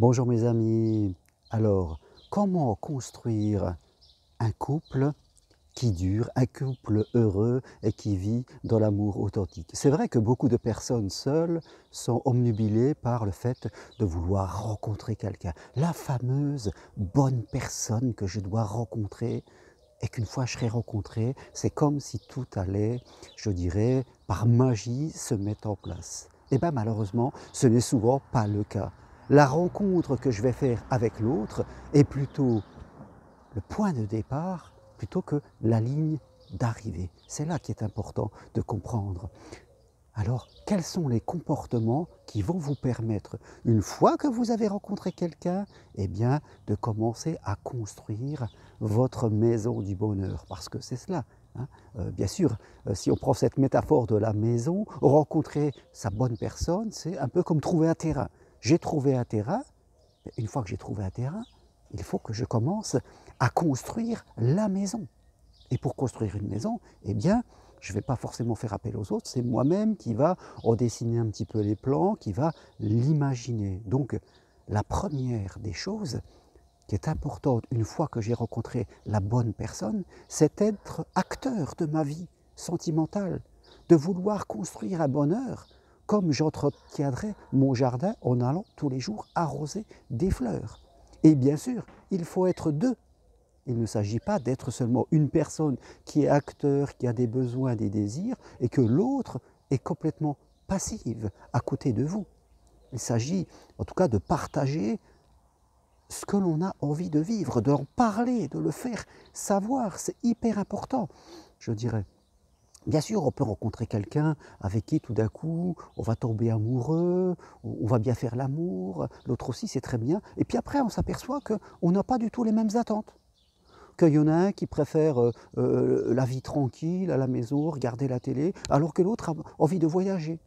Bonjour mes amis. Alors, comment construire un couple qui dure, un couple heureux et qui vit dans l'amour authentique? C'est vrai que beaucoup de personnes seules sont omnubilées par le fait de vouloir rencontrer quelqu'un. La fameuse bonne personne que je dois rencontrer et qu'une fois je serai rencontré, c'est comme si tout allait, je dirais, par magie se mettre en place. Eh bien malheureusement, ce n'est souvent pas le cas. La rencontre que je vais faire avec l'autre est plutôt le point de départ plutôt que la ligne d'arrivée. C'est là qui est important de comprendre. Alors, quels sont les comportements qui vont vous permettre, une fois que vous avez rencontré quelqu'un, eh bien, de commencer à construire votre maison du bonheur? Parce que c'est cela. Hein. Bien sûr, si on prend cette métaphore de la maison, rencontrer sa bonne personne, c'est un peu comme trouver un terrain. J'ai trouvé un terrain, mais une fois que j'ai trouvé un terrain, il faut que je commence à construire la maison. Et pour construire une maison, eh bien, je ne vais pas forcément faire appel aux autres, c'est moi-même qui va en dessiner un petit peu les plans, qui va l'imaginer. Donc, la première des choses qui est importante une fois que j'ai rencontré la bonne personne, c'est d'être acteur de ma vie sentimentale, de vouloir construire un bonheur comme j'entretiendrais mon jardin en allant tous les jours arroser des fleurs. Et bien sûr, il faut être deux. Il ne s'agit pas d'être seulement une personne qui est acteur, qui a des besoins, des désirs, et que l'autre est complètement passive à côté de vous. Il s'agit en tout cas de partager ce que l'on a envie de vivre, d'en parler, de le faire savoir, c'est hyper important, je dirais. Bien sûr, on peut rencontrer quelqu'un avec qui tout d'un coup on va tomber amoureux, on va bien faire l'amour, l'autre aussi c'est très bien, et puis après on s'aperçoit qu'on n'a pas du tout les mêmes attentes. Qu'il y en a un qui préfère la vie tranquille à la maison, regarder la télé, alors que l'autre a envie de voyager.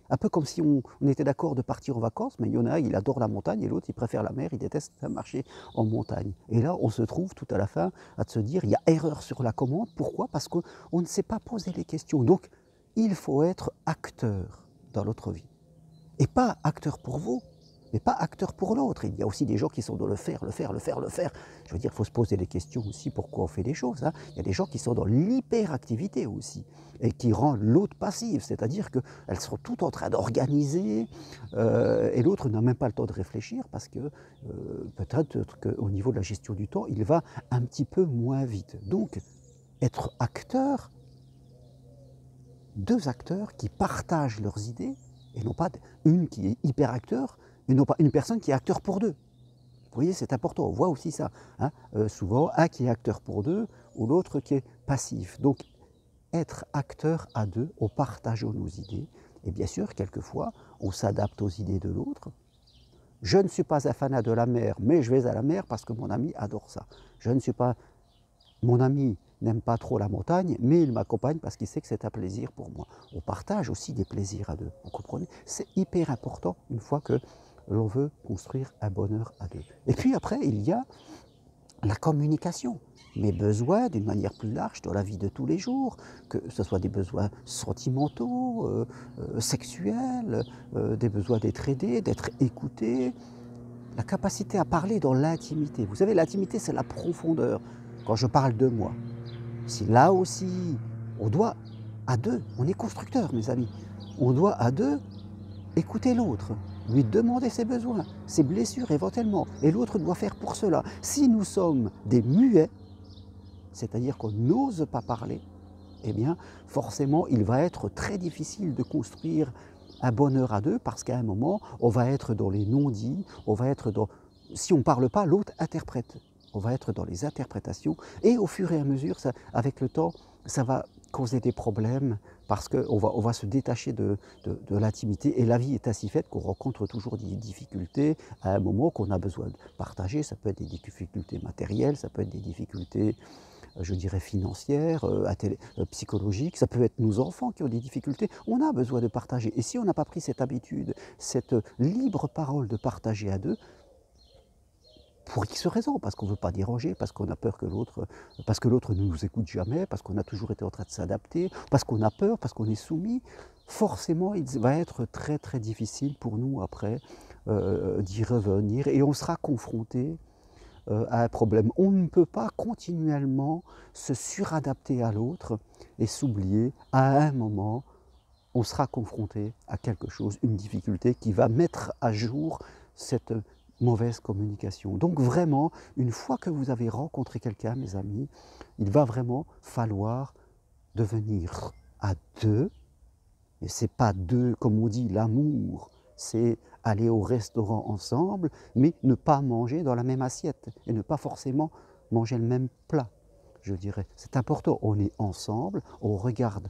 Un peu comme si on était d'accord de partir en vacances, mais il y en a un, il adore la montagne, et l'autre, il préfère la mer, il déteste marcher en montagne. Et là, on se trouve tout à la fin à se dire, il y a erreur sur la commande. Pourquoi? Parce qu'on ne s'est pas posé les questions. Donc, il faut être acteur dans notre vie. Et pas acteur pour vous, mais pas acteur pour l'autre. Il y a aussi des gens qui sont dans le faire, le faire, le faire, le faire. Je veux dire, il faut se poser des questions aussi pourquoi on fait des choses. Hein. Il y a des gens qui sont dans l'hyperactivité aussi, et qui rendent l'autre passive, c'est-à-dire qu'elles sont toutes en train d'organiser, et l'autre n'a même pas le temps de réfléchir, parce que peut-être qu'au niveau de la gestion du temps, il va un petit peu moins vite. Donc, être acteur, deux acteurs qui partagent leurs idées, et non pas une qui est hyper acteur, et non pas une personne qui est acteur pour deux. Vous voyez, c'est important, on voit aussi ça. Hein. Souvent, un qui est acteur pour deux, ou l'autre qui est passif. Donc, être acteur à deux, on partage nos idées, et bien sûr, quelquefois, on s'adapte aux idées de l'autre. Je ne suis pas un fanat de la mer, mais je vais à la mer parce que mon ami adore ça. Je ne suis pas Mon ami n'aime pas trop la montagne, mais il m'accompagne parce qu'il sait que c'est un plaisir pour moi. On partage aussi des plaisirs à deux, vous comprenez? C'est hyper important une fois que l'on veut construire un bonheur à deux. Et puis après, il y a la communication. Mes besoins d'une manière plus large dans la vie de tous les jours, que ce soit des besoins sentimentaux, sexuels, des besoins d'être aidé, d'être écouté, la capacité à parler dans l'intimité. Vous savez, l'intimité, c'est la profondeur. Quand je parle de moi, si là aussi, on doit à deux, on est constructeurs, mes amis, on doit à deux écouter l'autre, lui demander ses besoins, ses blessures éventuellement, et l'autre doit faire pour cela. Si nous sommes des muets, c'est-à-dire qu'on n'ose pas parler, eh bien, forcément, il va être très difficile de construire un bonheur à deux, parce qu'à un moment, on va être dans les non-dits, on va être dans... Si on ne parle pas, l'autre interprète. On va être dans les interprétations, et au fur et à mesure, ça, avec le temps, ça va causer des problèmes, parce qu'on va se détacher de l'intimité, et la vie est ainsi faite qu'on rencontre toujours des difficultés à un moment qu'on a besoin de partager. Ça peut être des difficultés matérielles, ça peut être des difficultés, je dirais, financières, psychologiques, ça peut être nos enfants qui ont des difficultés. On a besoin de partager, et si on n'a pas pris cette habitude, cette libre parole de partager à deux, pour X raisons, parce qu'on ne veut pas déranger, parce qu'on a peur que l'autre ne nous écoute jamais, parce qu'on a toujours été en train de s'adapter, parce qu'on a peur, parce qu'on est soumis, forcément il va être très très difficile pour nous après d'y revenir et on sera confronté à un problème. On ne peut pas continuellement se suradapter à l'autre et s'oublier. À un moment, on sera confronté à quelque chose, une difficulté qui va mettre à jour cette mauvaise communication. Donc vraiment, une fois que vous avez rencontré quelqu'un, mes amis, il va vraiment falloir devenir à deux. Et c'est pas deux, comme on dit, l'amour, c'est aller au restaurant ensemble, mais ne pas manger dans la même assiette et ne pas forcément manger le même plat, je dirais. C'est important, on est ensemble, on regarde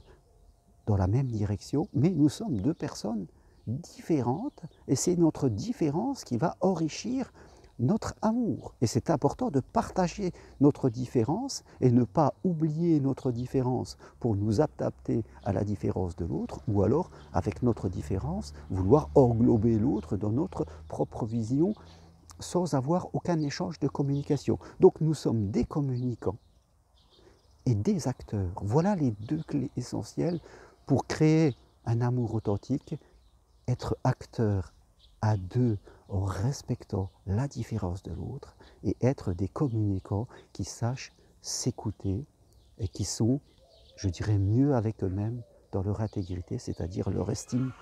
dans la même direction, mais nous sommes deux personnes différentes et c'est notre différence qui va enrichir notre amour. Et c'est important de partager notre différence et ne pas oublier notre différence pour nous adapter à la différence de l'autre, ou alors, avec notre différence, vouloir englober l'autre dans notre propre vision sans avoir aucun échange de communication. Donc nous sommes des communicants et des acteurs. Voilà les deux clés essentielles pour créer un amour authentique, être acteur à deux en respectant la différence de l'autre et être des communicants qui sachent s'écouter et qui sont, je dirais, mieux avec eux-mêmes dans leur intégrité, c'est-à-dire leur estime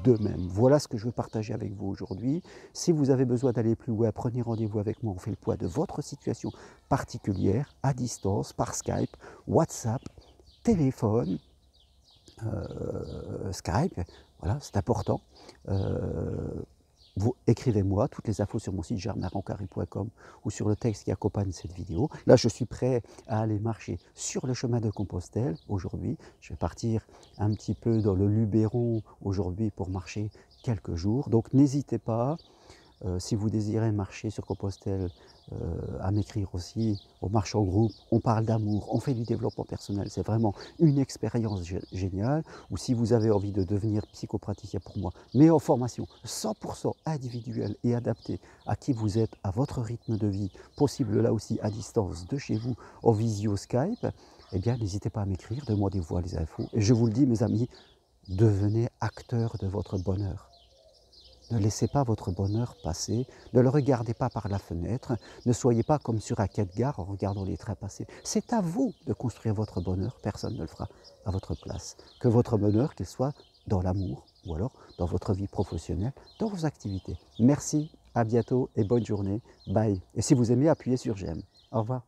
d'eux-mêmes. Voilà ce que je veux partager avec vous aujourd'hui. Si vous avez besoin d'aller plus loin, prenez rendez-vous avec moi. On fait le point de votre situation particulière, à distance, par Skype, WhatsApp, téléphone, Skype. Voilà, c'est important. Vous écrivez-moi, toutes les infos sur mon site germainroncari.com ou sur le texte qui accompagne cette vidéo. Là, je suis prêt à aller marcher sur le chemin de Compostelle aujourd'hui. Je vais partir un petit peu dans le Luberon aujourd'hui pour marcher quelques jours. Donc n'hésitez pas, si vous désirez marcher sur Compostelle, à m'écrire aussi. On marche en groupe, on parle d'amour, on fait du développement personnel. C'est vraiment une expérience géniale. Ou si vous avez envie de devenir psychopraticien pour moi, mais en formation 100% individuelle et adaptée à qui vous êtes, à votre rythme de vie, possible là aussi à distance de chez vous, en visio Skype, eh bien n'hésitez pas à m'écrire, demandez-vous les infos. Et je vous le dis mes amis, devenez acteur de votre bonheur. Ne laissez pas votre bonheur passer, ne le regardez pas par la fenêtre, ne soyez pas comme sur un quai de gare en regardant les trains passer. C'est à vous de construire votre bonheur, personne ne le fera à votre place. Que votre bonheur, qu'il soit dans l'amour ou alors dans votre vie professionnelle, dans vos activités. Merci, à bientôt et bonne journée. Bye. Et si vous aimez, appuyez sur j'aime. Au revoir.